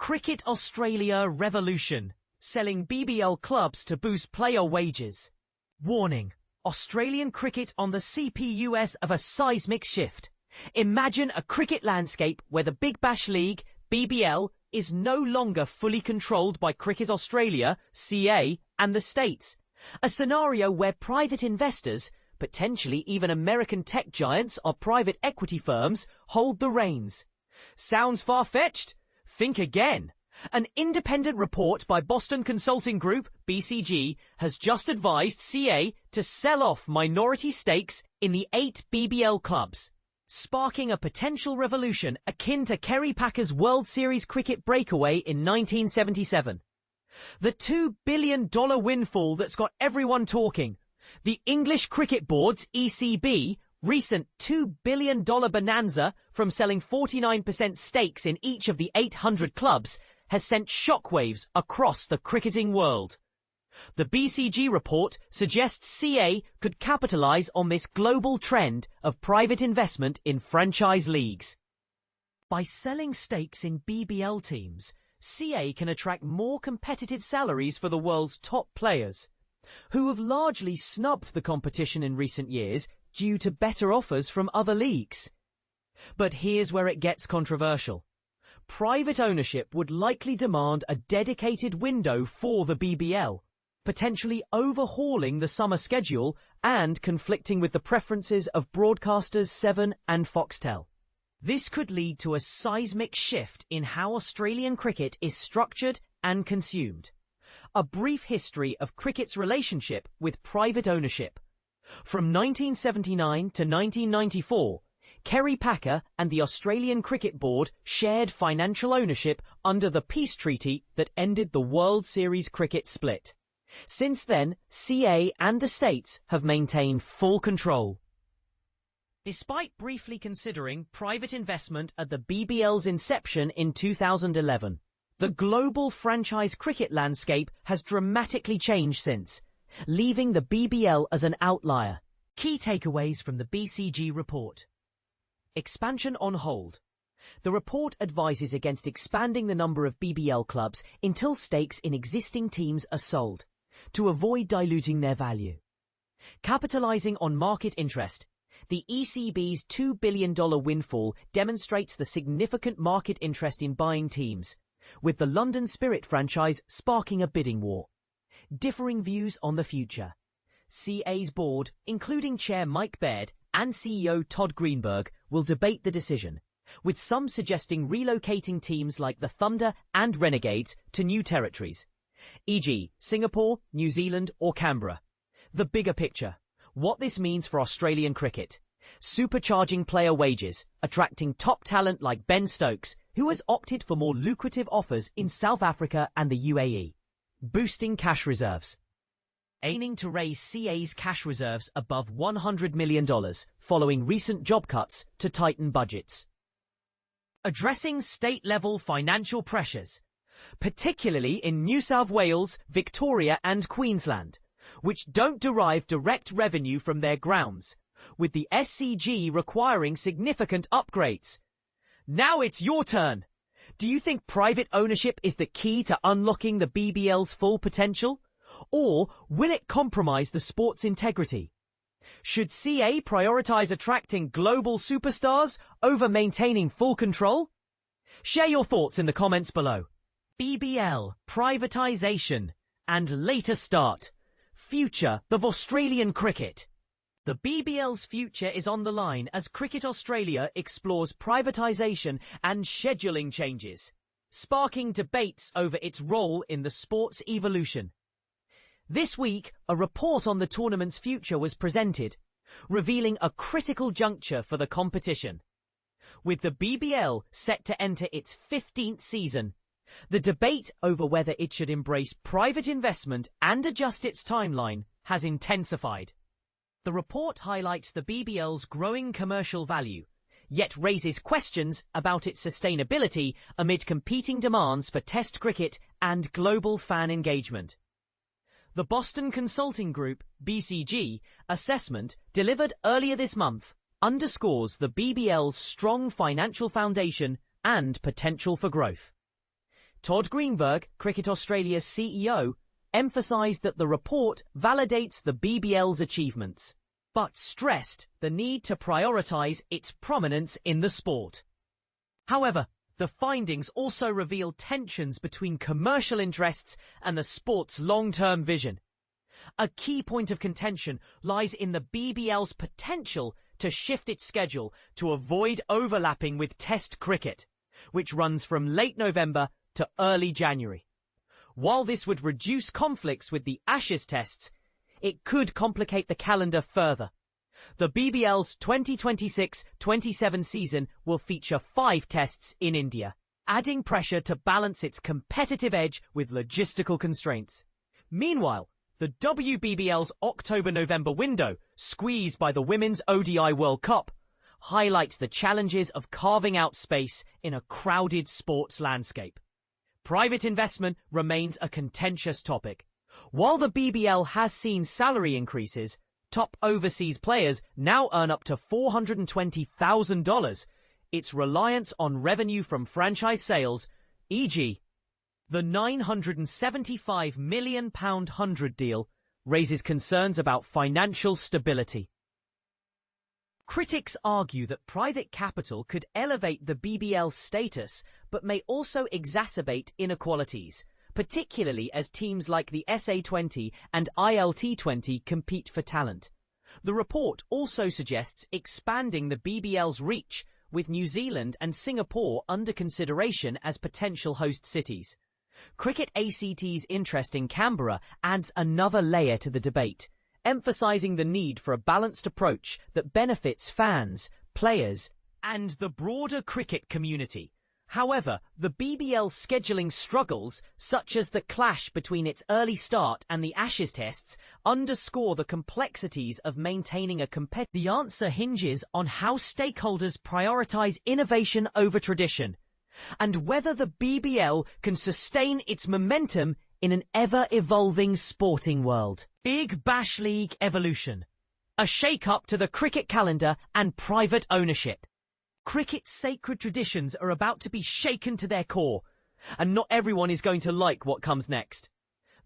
Cricket Australia revolution, selling BBL clubs to boost player wages. Warning: Australian cricket on the CPUS of a seismic shift. Imagine a cricket landscape where the Big Bash League, BBL, is no longer fully controlled by Cricket Australia, CA, and the States. A scenario where private investors, potentially even American tech giants or private equity firms, hold the reins. Sounds far-fetched? Think again. An independent report by Boston Consulting Group, BCG, has just advised CA to sell off minority stakes in the 8 BBL clubs, sparking a potential revolution akin to Kerry Packer's World Series cricket breakaway in 1977. The $2 billion windfall that's got everyone talking. The English Cricket Board's ECB recent $2 billion bonanza from selling 49% stakes in each of the 800 clubs has sent shockwaves across the cricketing world. The BCG report suggests CA could capitalise on this global trend of private investment in franchise leagues. By selling stakes in BBL teams, CA can attract more competitive salaries for the world's top players, who have largely snubbed the competition in recent years due to better offers from other leagues. But here's where it gets controversial. Private ownership would likely demand a dedicated window for the BBL, potentially overhauling the summer schedule and conflicting with the preferences of broadcasters Seven and Foxtel. This could lead to a seismic shift in how Australian cricket is structured and consumed. A brief history of cricket's relationship with private ownership. From 1979 to 1994, Kerry Packer and the Australian Cricket Board shared financial ownership under the peace treaty that ended the World Series cricket split. Since then, CA and the States have maintained full control. Despite briefly considering private investment at the BBL's inception in 2011, the global franchise cricket landscape has dramatically changed since, leaving the BBL as an outlier. Key takeaways from the BCG report. Expansion on hold. The report advises against expanding the number of BBL clubs until stakes in existing teams are sold, to avoid diluting their value. Capitalising on market interest. The ECB's $2 billion windfall demonstrates the significant market interest in buying teams, with the London Spirit franchise sparking a bidding war. Differing views on the future. CA's board, including Chair Mike Baird and CEO Todd Greenberg, will debate the decision, with some suggesting relocating teams like the Thunder and Renegades to new territories, e.g. Singapore, New Zealand or Canberra. The bigger picture. What this means for Australian cricket. Supercharging player wages, attracting top talent like Ben Stokes, who has opted for more lucrative offers in South Africa and the UAE. Boosting cash reserves. Aiming to raise CA's cash reserves above $100 million following recent job cuts to tighten budgets. Addressing state-level financial pressures, particularly in New South Wales, Victoria and Queensland, which don't derive direct revenue from their grounds, with the SCG requiring significant upgrades. Now it's your turn. Do you think private ownership is the key to unlocking the BBL's full potential? Or will it compromise the sport's integrity? Should CA prioritise attracting global superstars over maintaining full control? Share your thoughts in the comments below. BBL, privatisation, and later start. Future of Australian cricket. The BBL's future is on the line as Cricket Australia explores privatisation and scheduling changes, sparking debates over its role in the sport's evolution. This week, a report on the tournament's future was presented, revealing a critical juncture for the competition. With the BBL set to enter its 15th season, the debate over whether it should embrace private investment and adjust its timeline has intensified. The report highlights the BBL's growing commercial value, yet raises questions about its sustainability amid competing demands for Test cricket and global fan engagement. The Boston Consulting Group, BCG, assessment delivered earlier this month underscores the BBL's strong financial foundation and potential for growth. Todd Greenberg, Cricket Australia's CEO, emphasised that the report validates the BBL's achievements, but stressed the need to prioritise its prominence in the sport. However, the findings also reveal tensions between commercial interests and the sport's long-term vision. A key point of contention lies in the BBL's potential to shift its schedule to avoid overlapping with Test cricket, which runs from late November to early January. While this would reduce conflicts with the Ashes tests, it could complicate the calendar further. The BBL's 2026-27 season will feature 5 tests in India, adding pressure to balance its competitive edge with logistical constraints. Meanwhile, the WBBL's October-November window, squeezed by the Women's ODI World Cup, highlights the challenges of carving out space in a crowded sports landscape. Private investment remains a contentious topic. While the BBL has seen salary increases, top overseas players now earn up to $420,000. Its reliance on revenue from franchise sales, e.g., the £975 million 100 deal, raises concerns about financial stability. Critics argue that private capital could elevate the BBL's status, but may also exacerbate inequalities, particularly as teams like the SA20 and ILT20 compete for talent. The report also suggests expanding the BBL's reach, with New Zealand and Singapore under consideration as potential host cities. Cricket ACT's interest in Canberra adds another layer to the debate, emphasising the need for a balanced approach that benefits fans, players, and the broader cricket community. However, the BBL's scheduling struggles, such as the clash between its early start and the Ashes tests, underscore the complexities of maintaining a competitive. The answer hinges on how stakeholders prioritise innovation over tradition, and whether the BBL can sustain its momentum in an ever-evolving sporting world. Big Bash League evolution. A shake-up to the cricket calendar and private ownership. Cricket's sacred traditions are about to be shaken to their core, and not everyone is going to like what comes next.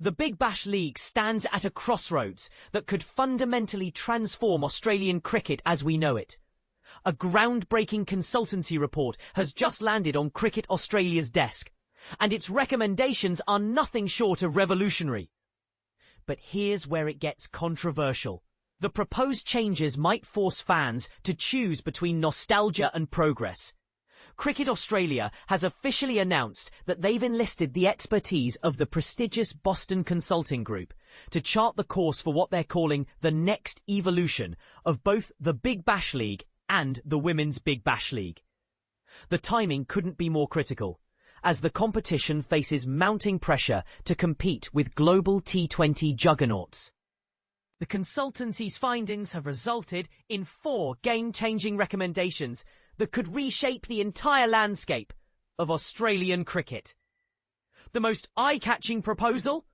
The Big Bash League stands at a crossroads that could fundamentally transform Australian cricket as we know it. A groundbreaking consultancy report has just landed on Cricket Australia's desk, and its recommendations are nothing short of revolutionary. But here's where it gets controversial. The proposed changes might force fans to choose between nostalgia and progress. Cricket Australia has officially announced that they've enlisted the expertise of the prestigious Boston Consulting Group to chart the course for what they're calling the next evolution of both the Big Bash League and the Women's Big Bash League. The timing couldn't be more critical, as the competition faces mounting pressure to compete with global T20 juggernauts. The consultancy's findings have resulted in 4 game-changing recommendations that could reshape the entire landscape of Australian cricket. The most eye-catching proposal?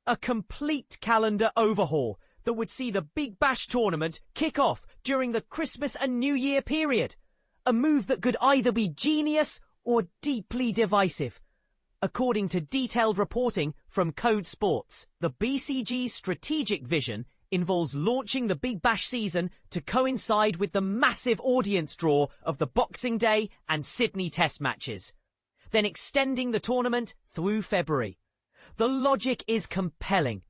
A complete calendar overhaul that would see the Big Bash tournament kick off during the Christmas and New Year period. A move that could either be genius or deeply divisive. According to detailed reporting from Code Sports, the BCG's strategic vision involves launching the Big Bash season to coincide with the massive audience draw of the Boxing Day and Sydney Test matches, then extending the tournament through February. The logic is compelling.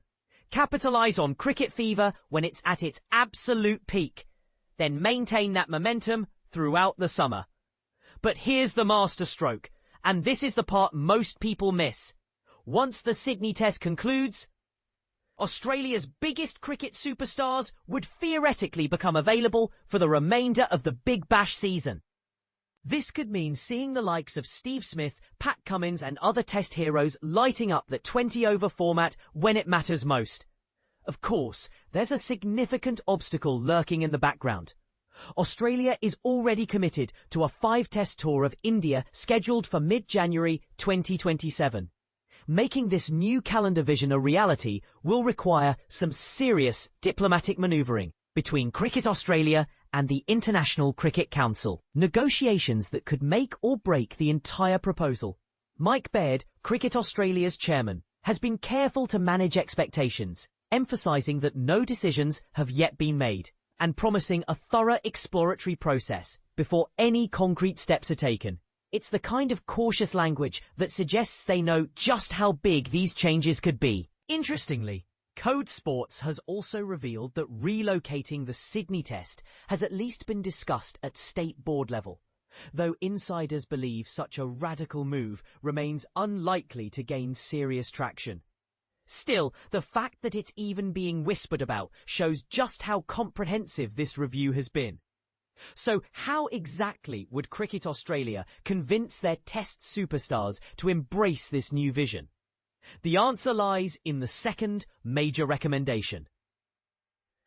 Capitalise on cricket fever when it's at its absolute peak, then maintain that momentum throughout the summer. But here's the masterstroke, and this is the part most people miss. Once the Sydney Test concludes, Australia's biggest cricket superstars would theoretically become available for the remainder of the Big Bash season. This could mean seeing the likes of Steve Smith, Pat Cummins and other Test heroes lighting up the 20-over format when it matters most. Of course, there's a significant obstacle lurking in the background. Australia is already committed to a 5-test tour of India scheduled for mid-January 2027. Making this new calendar vision a reality will require some serious diplomatic manoeuvring between Cricket Australia and the International Cricket Council. Negotiations that could make or break the entire proposal. Mike Baird, Cricket Australia's chairman, has been careful to manage expectations, emphasising that no decisions have yet been made and promising a thorough exploratory process before any concrete steps are taken. It's the kind of cautious language that suggests they know just how big these changes could be. Interestingly, Code Sports has also revealed that relocating the Sydney Test has at least been discussed at state board level, though insiders believe such a radical move remains unlikely to gain serious traction. Still, the fact that it's even being whispered about shows just how comprehensive this review has been. So how exactly would Cricket Australia convince their Test superstars to embrace this new vision? The answer lies in the second major recommendation.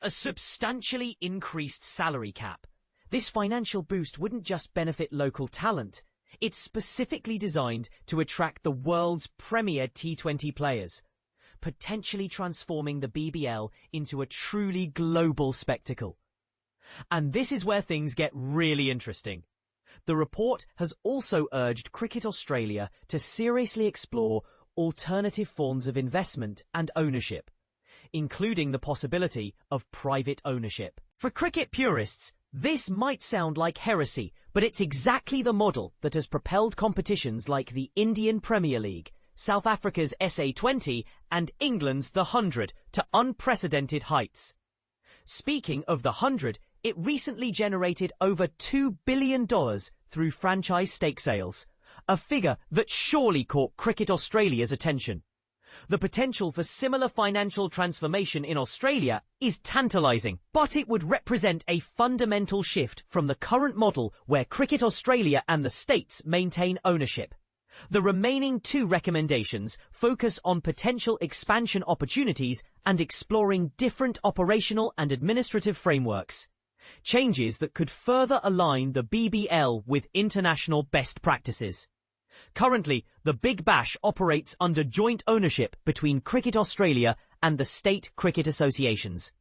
A substantially increased salary cap. This financial boost wouldn't just benefit local talent. It's specifically designed to attract the world's premier T20 players, potentially transforming the BBL into a truly global spectacle. And this is where things get really interesting. The report has also urged Cricket Australia to seriously explore alternative forms of investment and ownership, including the possibility of private ownership. For cricket purists, this might sound like heresy, but it's exactly the model that has propelled competitions like the Indian Premier League, South Africa's SA20 and England's The 100 to unprecedented heights. Speaking of The 100, it recently generated over $2 billion through franchise stake sales, a figure that surely caught Cricket Australia's attention. The potential for similar financial transformation in Australia is tantalising, but it would represent a fundamental shift from the current model where Cricket Australia and the States maintain ownership. The remaining two recommendations focus on potential expansion opportunities and exploring different operational and administrative frameworks, changes that could further align the BBL with international best practices. Currently, the Big Bash operates under joint ownership between Cricket Australia and the state cricket associations.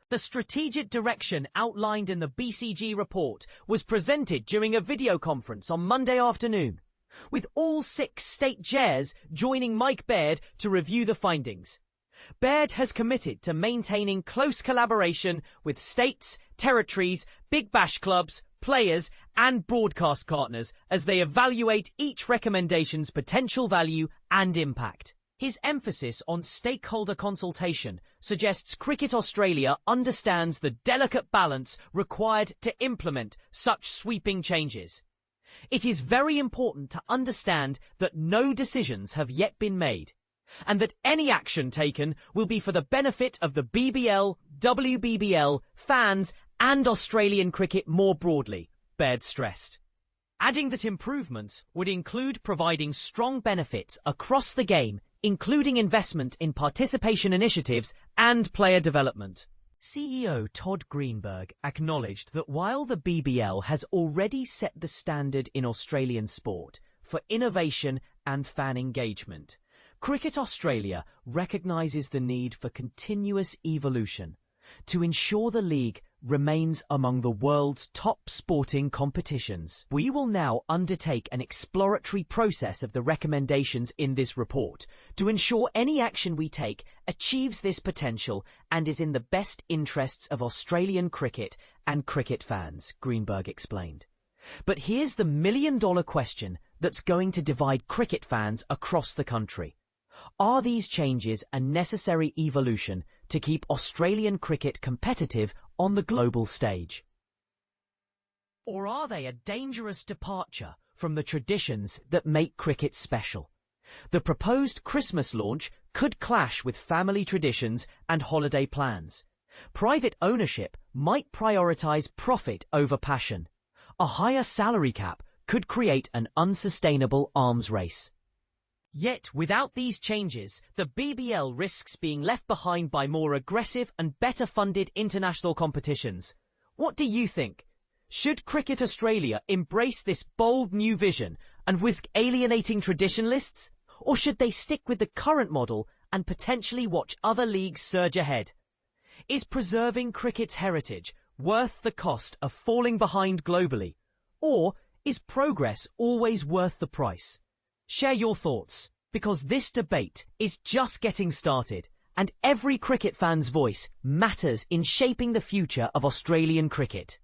The strategic direction outlined in the BCG report was presented during a video conference on Monday afternoon, with all 6 state chairs joining Mike Baird to review the findings. Baird has committed to maintaining close collaboration with states, territories, Big Bash clubs, players and broadcast partners as they evaluate each recommendation's potential value and impact. His emphasis on stakeholder consultation suggests Cricket Australia understands the delicate balance required to implement such sweeping changes. It is very important to understand that no decisions have yet been made, and that any action taken will be for the benefit of the BBL, WBBL, fans and Australian cricket more broadly, Baird stressed, adding that improvements would include providing strong benefits across the game, including investment in participation initiatives and player development. CEO Todd Greenberg acknowledged that while the BBL has already set the standard in Australian sport for innovation and fan engagement, Cricket Australia recognises the need for continuous evolution to ensure the league remains among the world's top sporting competitions. We will now undertake an exploratory process of the recommendations in this report to ensure any action we take achieves this potential and is in the best interests of Australian cricket and cricket fans, Greenberg explained. But here's the million-dollar question that's going to divide cricket fans across the country. Are these changes a necessary evolution to keep Australian cricket competitive on the global stage? Or are they a dangerous departure from the traditions that make cricket special? The proposed Christmas launch could clash with family traditions and holiday plans. Private ownership might prioritise profit over passion. A higher salary cap could create an unsustainable arms race. Yet, without these changes, the BBL risks being left behind by more aggressive and better-funded international competitions. What do you think? Should Cricket Australia embrace this bold new vision and risk alienating traditionalists? Or should they stick with the current model and potentially watch other leagues surge ahead? Is preserving cricket's heritage worth the cost of falling behind globally? Or is progress always worth the price? Share your thoughts, because this debate is just getting started, and every cricket fan's voice matters in shaping the future of Australian cricket.